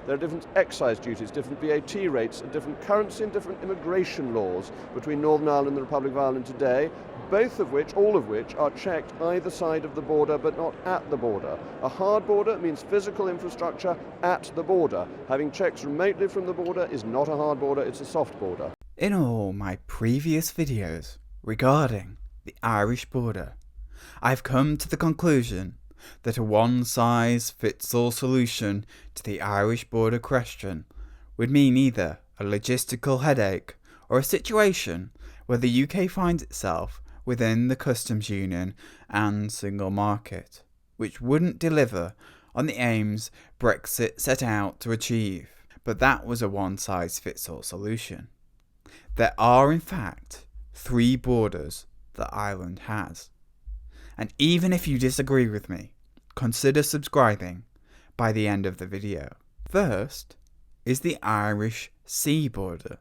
There are different excise duties, different VAT rates, and different currency and different immigration laws between Northern Ireland and the Republic of Ireland today, all of which are checked either side of the border but not at the border. A hard border means physical infrastructure at the border. Having checks remotely from the border is not a hard border, it's a soft border. In all my previous videos regarding the Irish border, I've come to the conclusion that a one-size-fits-all solution to the Irish border question would mean either a logistical headache or a situation where the UK finds itself within the customs union and single market, which wouldn't deliver on the aims Brexit set out to achieve. But that was a one-size-fits-all solution. There are in fact 3 borders that Ireland has. And even if you disagree with me, consider subscribing by the end of the video. First is the Irish sea border,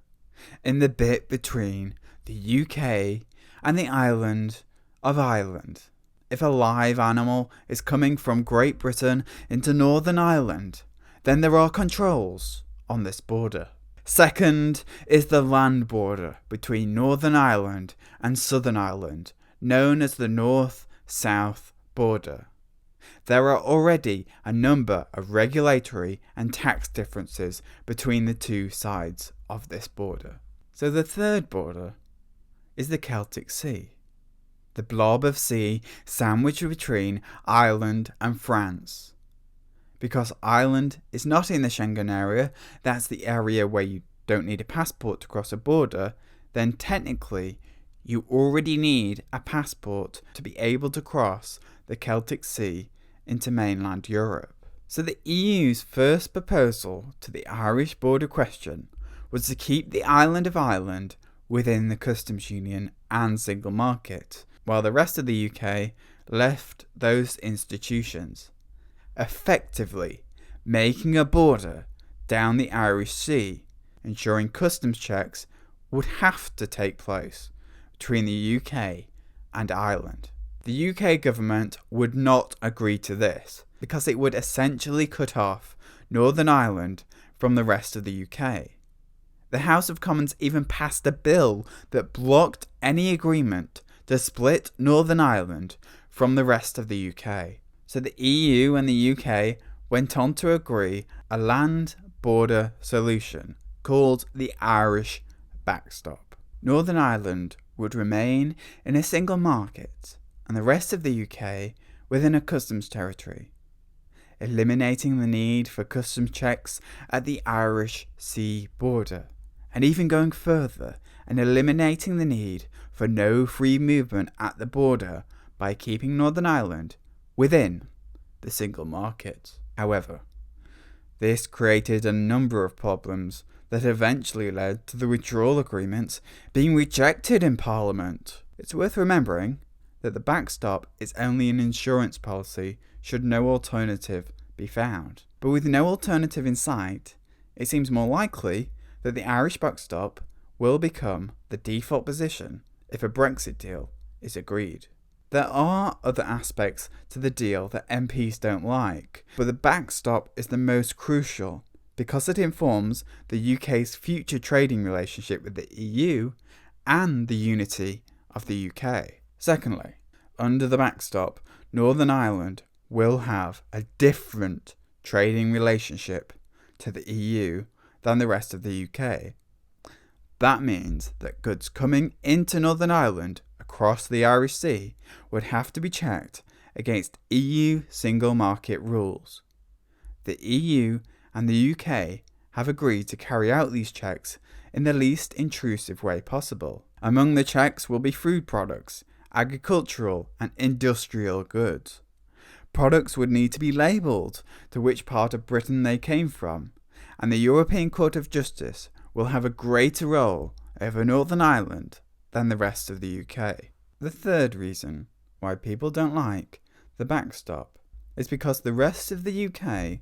in the bit between the UK and the island of Ireland. If a live animal is coming from Great Britain into Northern Ireland, then there are controls on this border. Second is the land border between Northern Ireland and Southern Ireland, known as the North-South border. There are already a number of regulatory and tax differences between the two sides of this border. So the third border is the Celtic Sea, the blob of sea sandwiched between Ireland and France. Because Ireland is not in the Schengen area, that's the area where you don't need a passport to cross a border, then technically you already need a passport to be able to cross the Celtic Sea into mainland Europe. So the EU's first proposal to the Irish border question was to keep the island of Ireland within the customs union and single market, while the rest of the UK left those institutions, effectively making a border down the Irish Sea, ensuring customs checks would have to take place between the UK and Ireland. The UK government would not agree to this because it would essentially cut off Northern Ireland from the rest of the UK. The House of Commons even passed a bill that blocked any agreement to split Northern Ireland from the rest of the UK. So the EU and the UK went on to agree a land border solution called the Irish backstop. Northern Ireland would remain in a single market and the rest of the UK within a customs territory, eliminating the need for customs checks at the Irish Sea border, and even going further and eliminating the need for no free movement at the border by keeping Northern Ireland within the single market. However, this created a number of problems that eventually led to the withdrawal agreements being rejected in Parliament. It's worth remembering that the backstop is only an insurance policy should no alternative be found. But with no alternative in sight, it seems more likely that the Irish backstop will become the default position if a Brexit deal is agreed. There are other aspects to the deal that MPs don't like, but the backstop is the most crucial because it informs the UK's future trading relationship with the EU and the unity of the UK. Secondly, under the backstop, Northern Ireland will have a different trading relationship to the EU than the rest of the UK. That means that goods coming into Northern Ireland across the Irish Sea would have to be checked against EU single market rules. The EU and the UK have agreed to carry out these checks in the least intrusive way possible. Among the checks will be food products, agricultural and industrial goods. Products would need to be labelled to which part of Britain they came from, and the European Court of Justice will have a greater role over Northern Ireland than the rest of the UK. The third reason why people don't like the backstop is because the rest of the UK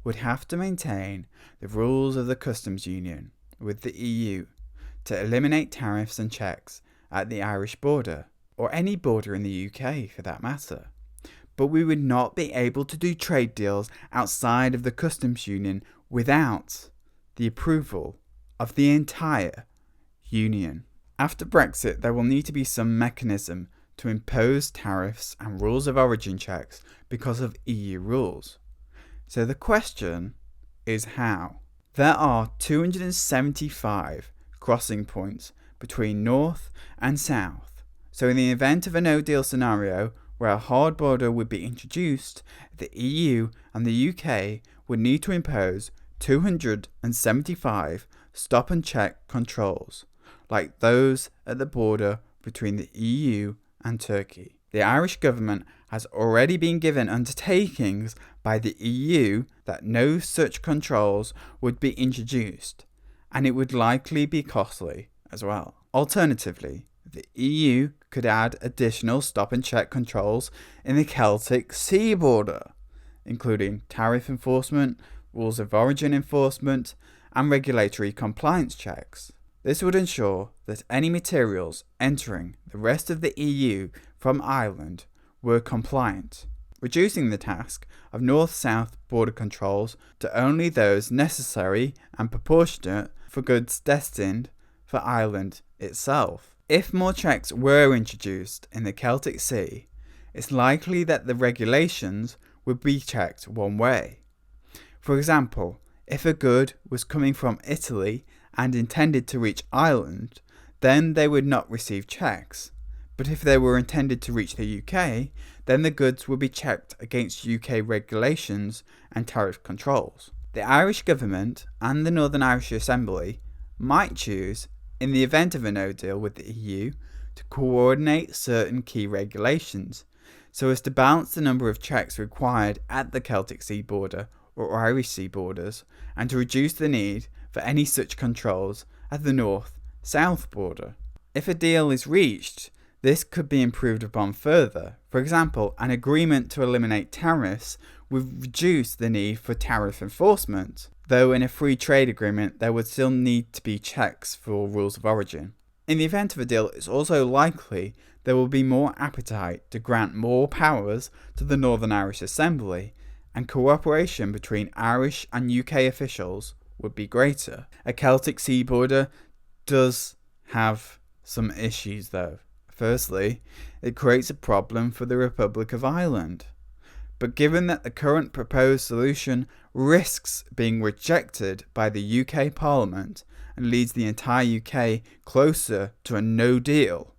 would have to maintain the rules of the customs union with the EU to eliminate tariffs and checks at the Irish border, or any border in the UK for that matter. But we would not be able to do trade deals outside of the customs union without the approval of the entire Union. After Brexit, there will need to be some mechanism to impose tariffs and rules of origin checks because of EU rules. So the question is how? There are 275 crossing points between North and South. So in the event of a no-deal scenario where a hard border would be introduced, the EU and the UK would need to impose 275 stop and check controls, like those at the border between the EU and Turkey. The Irish government has already been given undertakings by the EU that no such controls would be introduced, and it would likely be costly as well. Alternatively, the EU could add additional stop and check controls in the Celtic Sea border, including tariff enforcement, rules of origin enforcement, and regulatory compliance checks. This would ensure that any materials entering the rest of the EU from Ireland were compliant, reducing the task of north-south border controls to only those necessary and proportionate for goods destined for Ireland itself. If more checks were introduced in the Celtic Sea, it's likely that the regulations would be checked one way. For example, if a good was coming from Italy and intended to reach Ireland, then they would not receive checks. But if they were intended to reach the UK, then the goods would be checked against UK regulations and tariff controls. The Irish government and the Northern Irish Assembly might choose, in the event of a no deal with the EU, to coordinate certain key regulations, so as to balance the number of checks required at the Celtic Sea border or Irish Sea borders, and to reduce the need for any such controls at the north-south border. If a deal is reached, this could be improved upon further. For example, an agreement to eliminate tariffs would reduce the need for tariff enforcement, though in a free trade agreement there would still need to be checks for rules of origin. In the event of a deal, it's also likely there will be more appetite to grant more powers to the Northern Irish Assembly, and cooperation between Irish and UK officials would be greater. A Celtic Sea border does have some issues though. Firstly, it creates a problem for the Republic of Ireland. But given that the current proposed solution risks being rejected by the UK Parliament and leads the entire UK closer to a no deal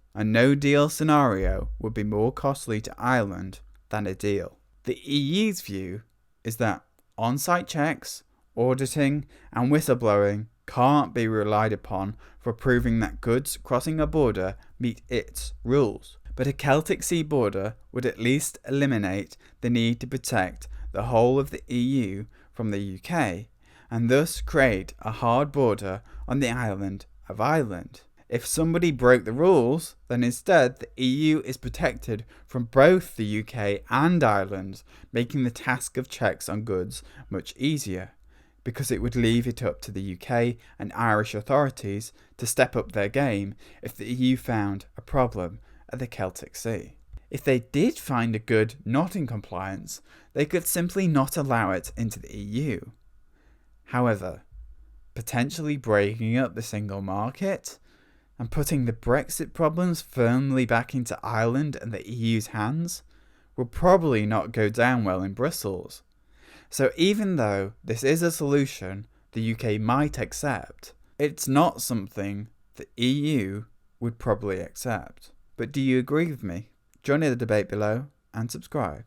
scenario would be more costly to Ireland than a deal. The EU's view is that on-site checks, auditing and whistleblowing can't be relied upon for proving that goods crossing a border meet its rules. But a Celtic Sea border would at least eliminate the need to protect the whole of the EU from the UK, and thus create a hard border on the island of Ireland. If somebody broke the rules, then instead the EU is protected from both the UK and Ireland, making the task of checks on goods much easier, because it would leave it up to the UK and Irish authorities to step up their game if the EU found a problem at the Celtic Sea. If they did find a good not in compliance, they could simply not allow it into the EU. However, potentially breaking up the single market and putting the Brexit problems firmly back into Ireland and the EU's hands will probably not go down well in Brussels. So even though this is a solution the UK might accept, it's not something the EU would probably accept. But do you agree with me? Join in the debate below and subscribe.